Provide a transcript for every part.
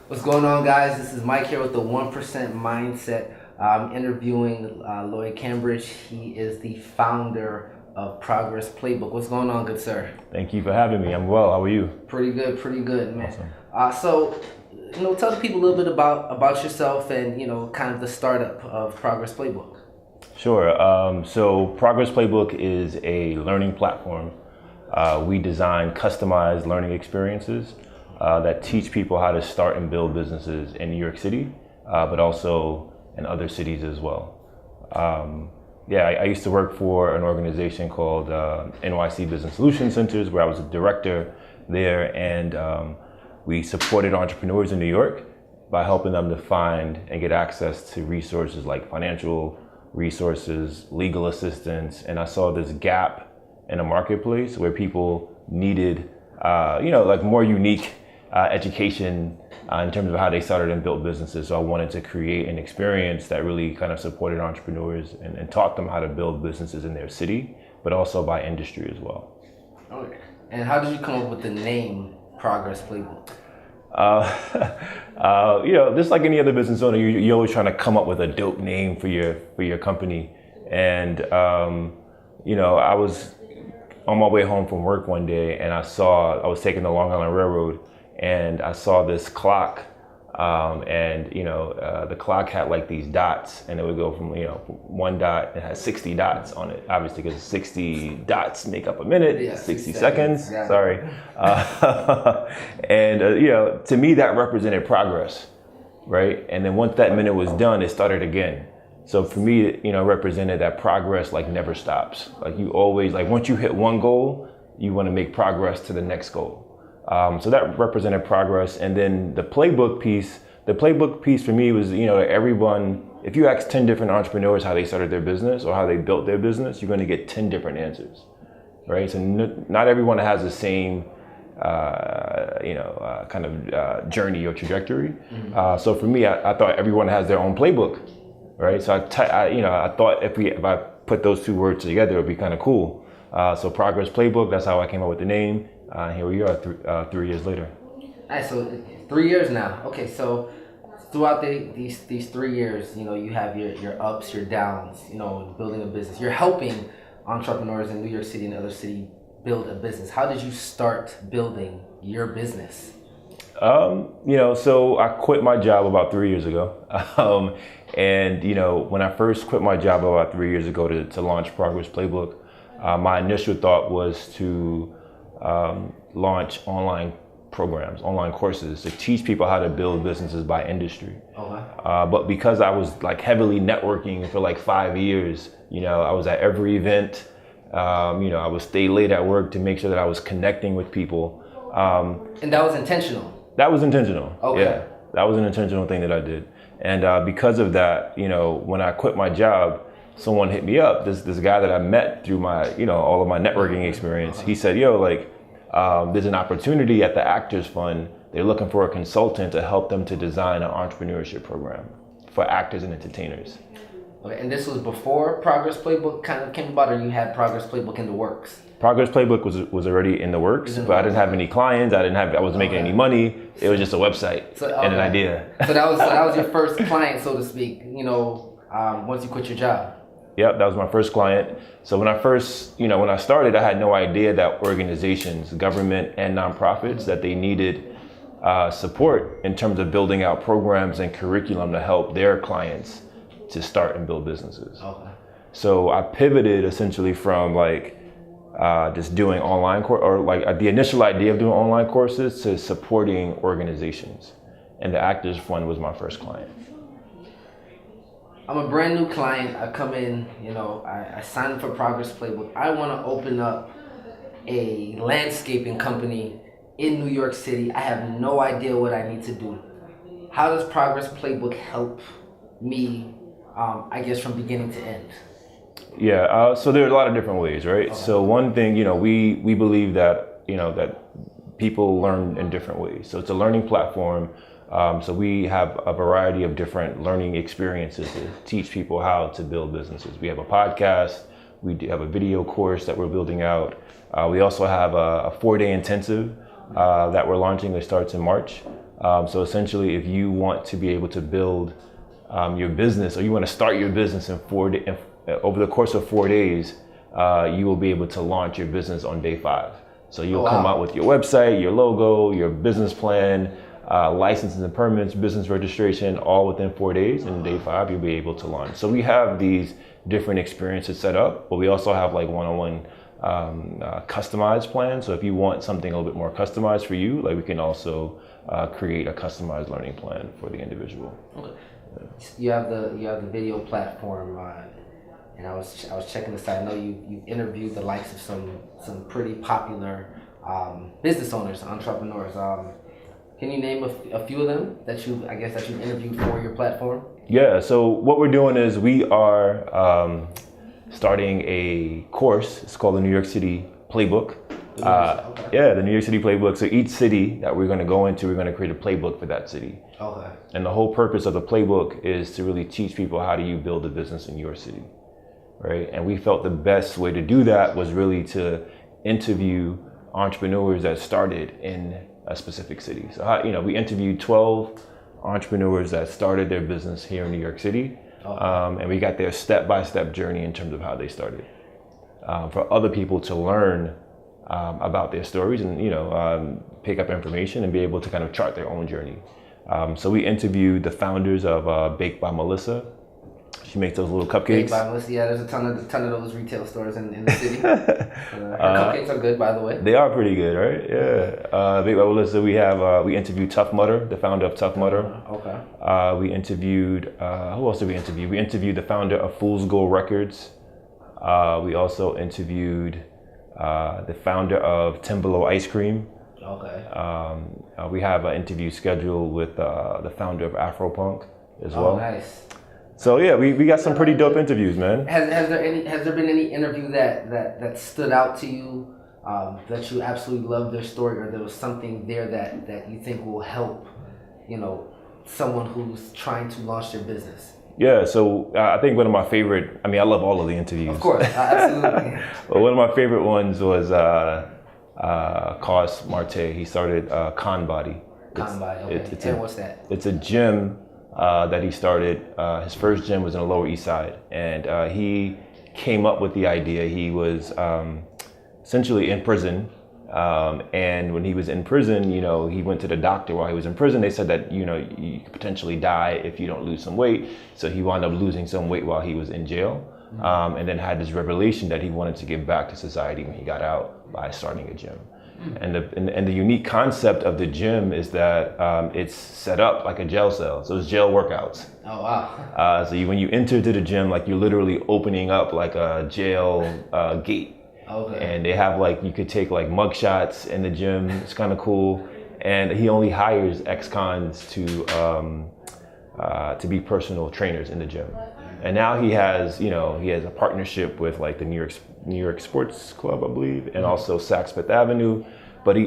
What's going on, guys? This is Mike here with the 1% Mindset. I'm interviewing Lloyd Cambridge. He is the founder of Progress Playbook. What's going on, good sir? Thank you for having me. I'm well. How are you? Pretty good, man. Awesome. So, tell the people a little bit about yourself and, kind of the startup of Progress Playbook. Sure. So Progress Playbook is a learning platform. We design customized learning experiences that teach people how to start and build businesses in New York City, but also in other cities as well. I used to work for an organization called NYC Business Solution Centers, where I was a director there, and we supported entrepreneurs in New York by helping them to find and get access to resources like financial resources, legal assistance, and I saw this gap in a marketplace where people needed, more unique education in terms of how they started and built businesses. So I wanted to create an experience that really kind of supported entrepreneurs and taught them how to build businesses in their city, but also by industry as well. Okay. And how did you come up with the name Progress Playbook? Just like any other business owner, you're always trying to come up with a dope name for your company. And, I was on my way home from work one day and I was taking the Long Island Railroad and I saw this clock, the clock had like these dots, and it would go from one dot. It has 60 dots on it, obviously, because 60 dots make up a minute. Yeah, 60 seconds. Yeah. Sorry, to me that represented progress, right? And then once that minute was done, it started again. So for me, it represented that progress like never stops. Like you always, like once you hit one goal, you want to make progress to the next goal. So that represented progress. And then the playbook piece for me was, everyone, if you ask 10 different entrepreneurs how they started their business or how they built their business, you're going to get 10 different answers, right? So not everyone has the same, journey or trajectory. Mm-hmm. So for me, I thought everyone has their own playbook, right? So I thought if I put those two words together, it would be kind of cool. So Progress Playbook, that's how I came up with the name. Here we are 3 years later. Nice. So 3 years now. Okay. So throughout these 3 years, you have your ups, your downs, building a business. You're helping entrepreneurs in New York City and other cities build a business. How did you start building your business? So I quit my job about 3 years ago. When I first quit my job about 3 years ago to launch Progress Playbook, my initial thought was to launch online programs, online courses to teach people how to build businesses by industry. Okay. But because I was like heavily networking for like 5 years, I was at every event. I would stay late at work to make sure that I was connecting with people. And that was intentional? That was intentional. Okay. Yeah, that was an intentional thing that I did. And because of that, when I quit my job, someone hit me up, this guy that I met through my, all of my networking experience. He said, there's an opportunity at the Actors Fund. They're looking for a consultant to help them to design an entrepreneurship program for actors and entertainers. Okay, and this was before Progress Playbook kind of came about, or you had Progress Playbook in the works? Progress Playbook was already in the works, but I didn't have any clients. I wasn't making any money. It was just a website and an idea. So that was your first client, so to speak, once you quit your job. Yep, that was my first client. So when I started, I had no idea that organizations, government and nonprofits, that they needed support in terms of building out programs and curriculum to help their clients to start and build businesses. Okay. So I pivoted essentially from just doing online the initial idea of doing online courses to supporting organizations. And the Actors Fund was my first client. I'm a brand new client. I come in, I signed up for Progress Playbook. I want to open up a landscaping company in New York City. I have no idea what I need to do. How does Progress Playbook help me, from beginning to end? Yeah, so there are a lot of different ways, right? Okay. So one thing, we believe that, that people learn in different ways. So it's a learning platform. So we have a variety of different learning experiences to teach people how to build businesses. We have a podcast, we do have a video course that we're building out. We also have a 4-day intensive that we're launching that starts in March. So essentially, if you want to be able to build your business, or you want to start your business in over the course of 4 days, you will be able to launch your business on day 5. So you'll come out with your website, your logo, your business plan, licenses and permits, business registration, all within 4 days. And day 5, you'll be able to launch. So we have these different experiences set up, but we also have like one-on-one customized plans. So if you want something a little bit more customized for you, like we can also create a customized learning plan for the individual. Okay. You have the video platform, and I was checking the site. I know you interviewed the likes of some pretty popular business owners, entrepreneurs. Can you name a few of them that you've interviewed for your platform? Yeah. So what we're doing is we are starting a course. It's called the New York City Playbook. Okay. Yeah, the New York City Playbook. So each city that we're going to go into, we're going to create a playbook for that city. Okay. And the whole purpose of the playbook is to really teach people how do you build a business in your city, right? And we felt the best way to do that was really to interview entrepreneurs that started in a specific city. So, we interviewed 12 entrepreneurs that started their business here in New York City. And we got their step-by-step journey in terms of how they started. For other people to learn about their stories and, pick up information and be able to kind of chart their own journey. So we interviewed the founders of Baked by Melissa. She makes those little cupcakes. Baked by Melissa, yeah, there's a ton of those retail stores in the city. Her cupcakes are good, by the way. They are pretty good, right? Yeah. Baked by Melissa, we interviewed Tough Mudder, the founder of Tough Mudder. Okay. We interviewed, who else did we interview? We interviewed the founder of Fool's Gold Records. We also interviewed the founder of Timbalo Ice Cream. Okay. We have an interview scheduled with the founder of Afropunk as well. Oh, nice. So yeah, we got some pretty dope interviews, man. Has there been any interview that stood out to you, that you absolutely loved their story, or there was something there that you think will help, someone who's trying to launch their business? Yeah, so I think one of my favorite, I love all of the interviews. Of course, absolutely. But one of my favorite ones was Cos Marte. He started Con Body. Okay. And what's that? It's a gym that he started. His first gym was in the Lower East Side, and he came up with the idea. He was essentially in prison, and when he was in prison, he went to the doctor while he was in prison. They said that you could potentially die if you don't lose some weight. So he wound up losing some weight while he was in jail, and then had this revelation that he wanted to give back to society when he got out by starting a gym. And the unique concept of the gym is that it's set up like a jail cell. So it's jail workouts. Oh, wow. So when you enter to the gym, like you're literally opening up like a jail gate. Okay. And they have you could take mug shots in the gym. It's kind of cool. And he only hires ex-cons to be personal trainers in the gym. And now he has a partnership with the New York Sports Club, I believe, and also Saks Fifth Avenue. But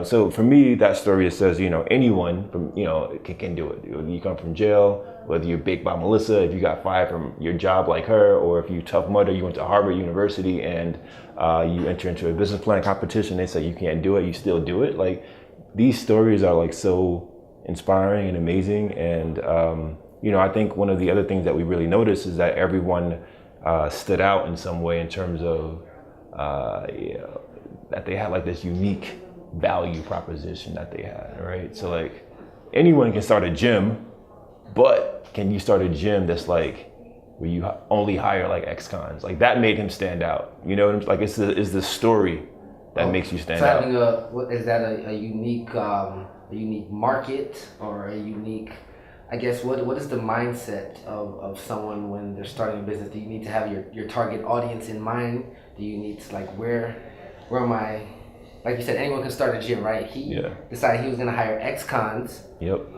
so for me, that story says, anyone from, can do it. You come from jail, whether you're Baked by Melissa, if you got fired from your job like her, or if you Tough Mudder, you went to Harvard University and you enter into a business plan competition, they say you can't do it, you still do it. These stories are so inspiring and amazing. And, I think one of the other things that we really noticed is that everyone stood out in some way in terms of that they had this unique value proposition that they had, right? So anyone can start a gym, but can you start a gym that's where you only hire ex-cons? That made him stand out. It's the story that makes you stand out. Is that a unique market, or a unique, I guess, what is the mindset of someone when they're starting a business? Do you need to have your target audience in mind? Do you need to where am I? Like you said, anyone can start a gym, right? He decided he was going to hire ex-cons. Yep.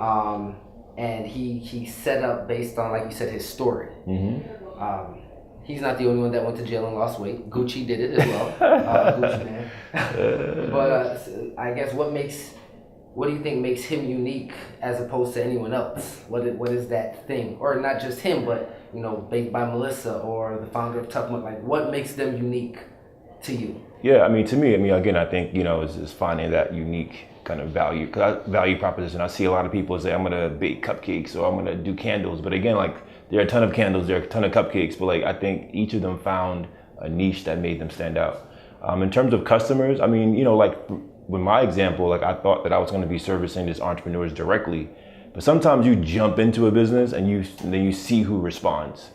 And he set up based on, like you said, his story. Mm-hmm. He's not the only one that went to jail and lost weight. Gucci did it as well. Gucci man. But I guess what do you think makes him unique as opposed to anyone else? What is that thing? Or not just him, but Baked by Melissa or the founder of Tough Mudder. What makes them unique to you? Yeah, to me, again, I think, it's finding that unique kind of value proposition. I see a lot of people say, I'm gonna bake cupcakes or I'm gonna do candles. But again, like there are a ton of candles, there are a ton of cupcakes, but like I think each of them found a niche that made them stand out. In terms of customers, I mean, you know, like with my example, like I thought that I was gonna be servicing these entrepreneurs directly. But sometimes you jump into a business and then you see who responds,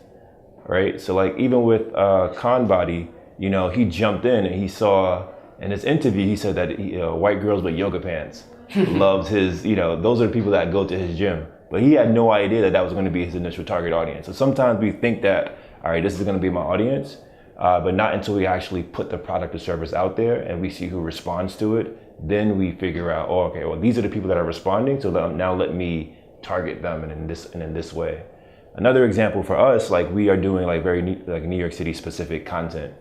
right? So like even with Khan Body, you know, he jumped in and he saw in his interview, he said that white girls with yoga pants loves his, you know, those are the people that go to his gym. But he had no idea that that was going to be his initial target audience. So sometimes we think that, all right, this is going to be my audience, but not until we actually put the product or service out there and we see who responds to it. Then we figure out, oh, okay, well, these are the people that are responding. So now let me target them in this way. Another example for us, like we are doing like very New York City specific content.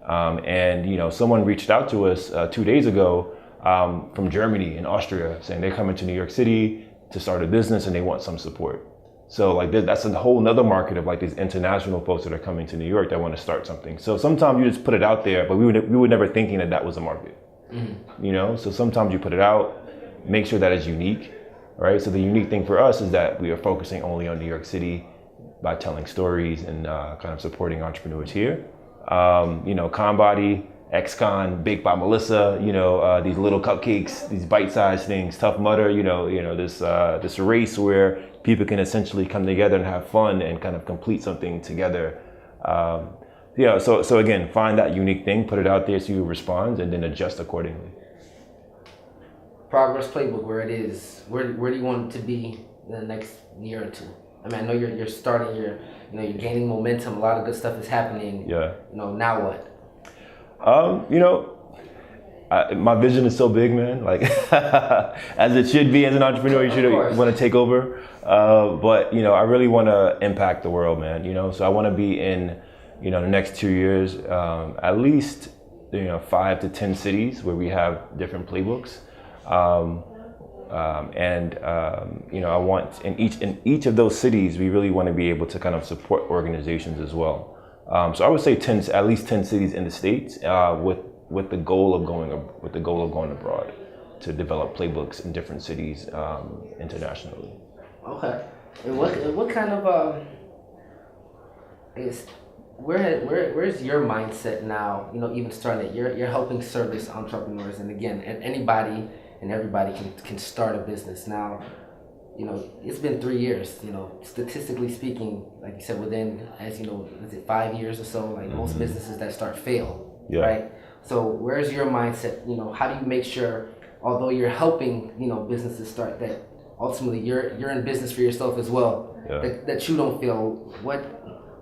And you know, someone reached out to us 2 days ago from Germany and Austria, saying they're coming to New York City to start a business and they want some support. So like that's a whole nother market of like these international folks that are coming to New York that want to start something. So sometimes you just put it out there, but we were never thinking that was a market. Mm-hmm. You know, so sometimes you put it out, make sure that it's unique, right? So the unique thing for us is that we are focusing only on New York City by telling stories and kind of supporting entrepreneurs here. You know, Khan Body, Ex-Con, Baked by Melissa, you know, these little cupcakes, these bite-sized things, Tough Mudder, you know, this race where people can essentially come together and have fun and kind of complete something together. Yeah, so again, find that unique thing, put it out there, see who responds, and then adjust accordingly. Progress Playbook, where it is, where do you want it to be in the next year or two? I mean, I know you're starting, you're gaining momentum. A lot of good stuff is happening. Yeah. You know, now what? You know, my vision is so big, man. Like, as it should be as an entrepreneur, you should want to take over. But you know, I really want to impact the world, man. You know, so I want to be in, you know, the next 2 years, at least, you know, 5 to 10 cities where we have different playbooks. You know, I want in each of those cities, we really want to be able to kind of support organizations as well. So I would say at least 10 cities in the States, with the goal of going abroad to develop playbooks in different cities internationally. Okay, and what kind of where's your mindset now? You know, even starting it, you're helping service entrepreneurs, and again, anybody and everybody can start a business now. You know, it's been 3 years, you know, statistically speaking, like you said, within, as you know, is it 5 years or so, like mm-hmm. most businesses that start fail, yeah. Right? So where's your mindset? You know, how do you make sure, although you're helping, you know, businesses start, that ultimately you're in business for yourself as well, yeah. that you don't fail?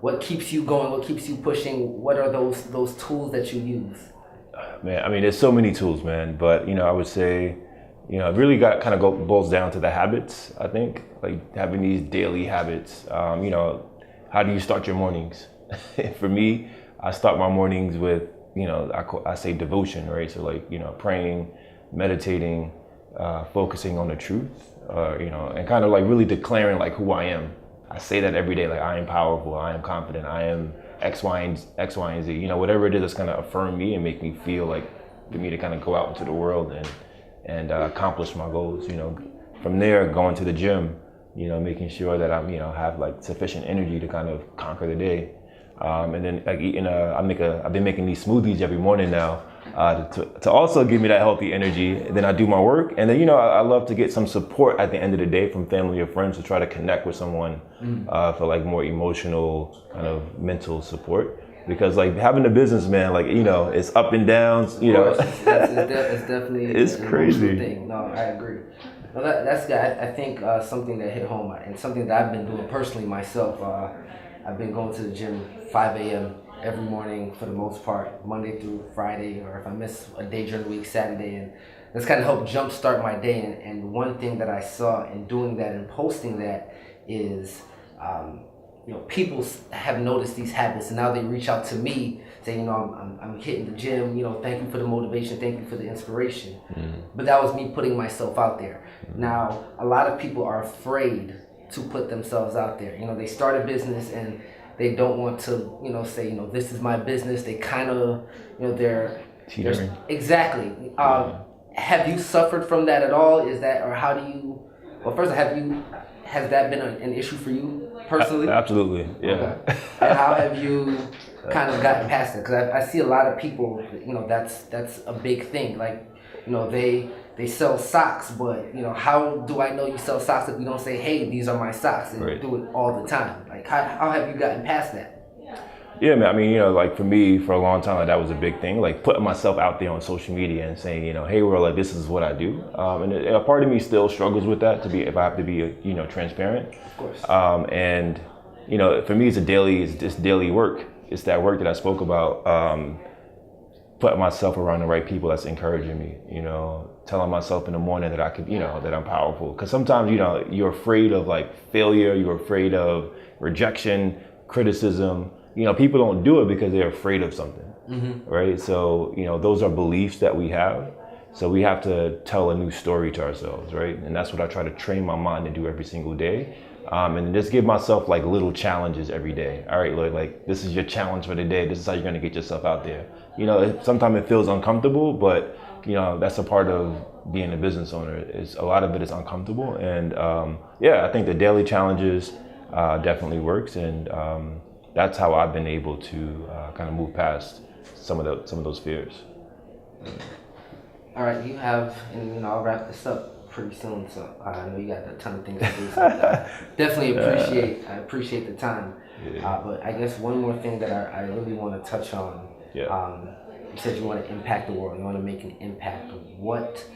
What keeps you going? What keeps you pushing? What are those tools that you use? Man, I mean, there's so many tools, man, but, you know, I would say, you know, it really boils down to the habits, I think, like having these daily habits. You know, how do you start your mornings? For me, I start my mornings with, you know, I say devotion, right? So like, you know, praying, meditating, focusing on the truth, you know, and kind of like really declaring like who I am. I say that every day, like I am powerful, I am confident, I am X, Y, and Z, you know, whatever it is that's kind of affirm me and make me feel like for me to kind of go out into the world and accomplish my goals. You know, from there, going to the gym, you know, making sure that I'm, you know, have like sufficient energy to kind of conquer the day. And then like eating, I've been making these smoothies every morning now to also give me that healthy energy. And then I do my work, and then, you know, I love to get some support at the end of the day from family or friends to try to connect with someone for like more emotional kind of mental support. Because like having a business, man, like, you know, it's up and downs, you know. It's definitely it's crazy. Thing. No, I agree. No, that's good. I think something that hit home, and something that I've been doing personally myself. I've been going to the gym 5 a.m. every morning for the most part, Monday through Friday, or if I miss a day during the week, Saturday, and that's kind of helped jumpstart my day. And one thing that I saw in doing that and posting that is, you know, people have noticed these habits, and now they reach out to me saying, you know, I'm hitting the gym, you know, thank you for the motivation, thank you for the inspiration. But that was me putting myself out there. Now, a lot of people are afraid to put themselves out there. You know, they start a business and they don't want to, you know, say, you know, this is my business. They kind of, you know, they're teetering. Exactly. have you suffered from that at all? Is that, or how do you? Well, first, has that been an issue for you personally? Absolutely, yeah. Okay. And how have you kind of gotten past it? Because I see a lot of people, that's a big thing. Like, they sell socks, but how do I know you sell socks if you don't say, hey, these are my socks, and Right. do it all the time? Like, how have you gotten past that? Yeah, man. I mean, like for me, for a long time, like that was a big thing. Like putting myself out there on social media and saying, hey, world, like this is what I do. And a part of me still struggles with that. If I have to be, transparent. Of course. And for me, it's daily work. It's that work that I spoke about. Putting myself around the right people that's encouraging me. Telling myself in the morning that I could, that I'm powerful. Because sometimes, you're afraid of like failure. You're afraid of rejection, criticism. People don't do it because they're afraid of something, right? So, those are beliefs that we have. So we have to tell a new story to ourselves, right? And that's what I try to train my mind to do every single day. And just give myself like little challenges every day. All right, like this is your challenge for the day. This is how you're gonna get yourself out there. Sometimes it feels uncomfortable, but that's a part of being a business owner. A lot of it is uncomfortable. And I think the daily challenges definitely works. And that's how I've been able to kind of move past some of those fears. All right, you have, and I'll wrap this up pretty soon. So I know you got a ton of things to do. So I definitely appreciate the time. Yeah. But I guess one more thing that I really want to touch on. Yeah. You said you want to impact the world. You want to make an impact. What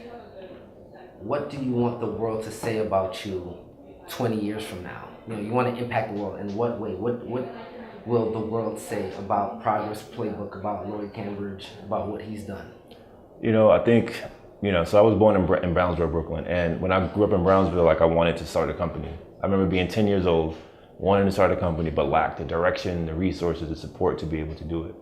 do you want the world to say about you 20 years from now? You want to impact the world in what way? What will the world say about Progress Playbook, about Lloyd Cambridge, about what he's done? I think, so I was born in Brownsville, Brooklyn. And when I grew up in Brownsville, like I wanted to start a company. I remember being 10 years old, wanting to start a company, but lacked the direction, the resources, the support to be able to do it.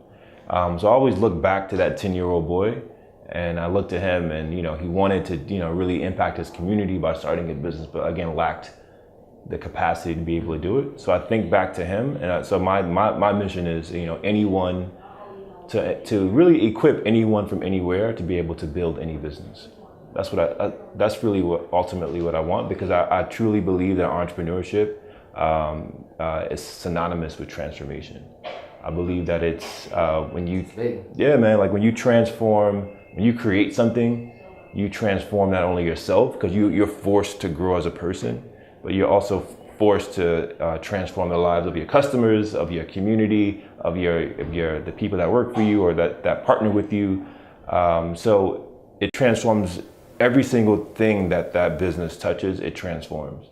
So I always look back to that 10-year-old boy, and I looked at him and, he wanted to, really impact his community by starting a business, but again, lacked the capacity to be able to do it. So I think back to him, and so my mission is, anyone to really equip anyone from anywhere to be able to build any business. That's what that's really ultimately what I want, because I truly believe that entrepreneurship is synonymous with transformation. I believe that it's when you transform, when you create something, you transform not only yourself, because you're forced to grow as a person, but you're also forced to transform the lives of your customers, of your community, of the people that work for you or that partner with you. So it transforms every single thing that business touches. It transforms.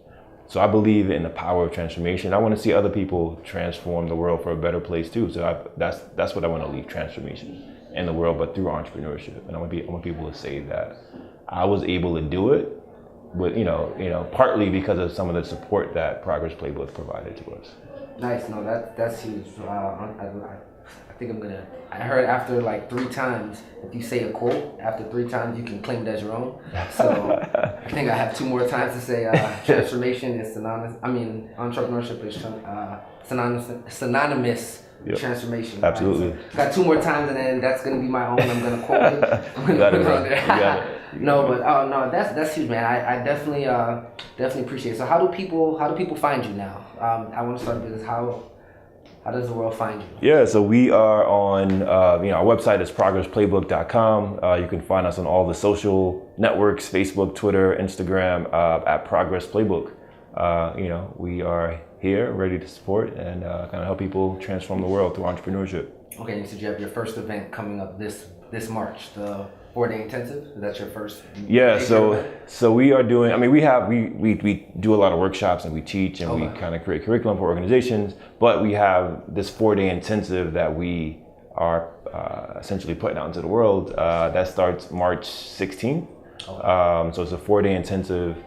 So I believe in the power of transformation. I want to see other people transform the world for a better place too. So that's what I want to leave, transformation in the world, but through entrepreneurship. And I want people to say that I was able to do it. With partly because of some of the support that Progress Playbook provided to us. Nice, no, that's huge. I think I heard after like 3 times, if you say a quote after 3 times, you can claim it as your own. So I think I have 2 more times to say transformation is synonymous. I mean, entrepreneurship is synonymous. Yep. Transformation. Absolutely. Right? So got 2 more times, and then that's gonna be my own. I'm gonna quote it. You got it. No, but that's huge, man. I definitely appreciate it. So how do people find you now? I want to start a business. How does the world find you? Yeah, so we are on our website is progressplaybook.com. You can find us on all the social networks: Facebook, Twitter, Instagram, at Progress Playbook. We are here ready to support and kind of help people transform the world through entrepreneurship. Okay, you said you have your first event coming up this March, the 4-day intensive. Is that your first? Yeah, so we are doing. I mean, we do a lot of workshops and we teach and we kind of create curriculum for organizations. But we have this 4-day intensive that we are essentially putting out into the world. That starts March 16th. So it's a 4-day intensive.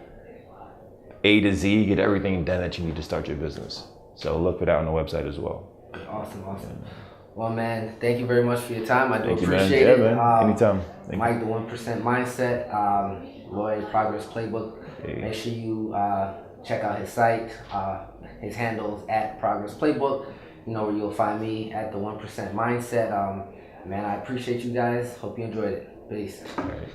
A to Z, get everything done that you need to start your business. So look for that on the website as well. Awesome. Well, man, thank you very much for your time. I do appreciate it. Yeah, man. Anytime. Mike, the 1% Mindset, Lloyd, Progress Playbook. Hey. Make sure you check out his site. His handles at Progress Playbook. You know where you'll find me at the 1% Mindset. Man, I appreciate you guys. Hope you enjoyed it. Peace. All right.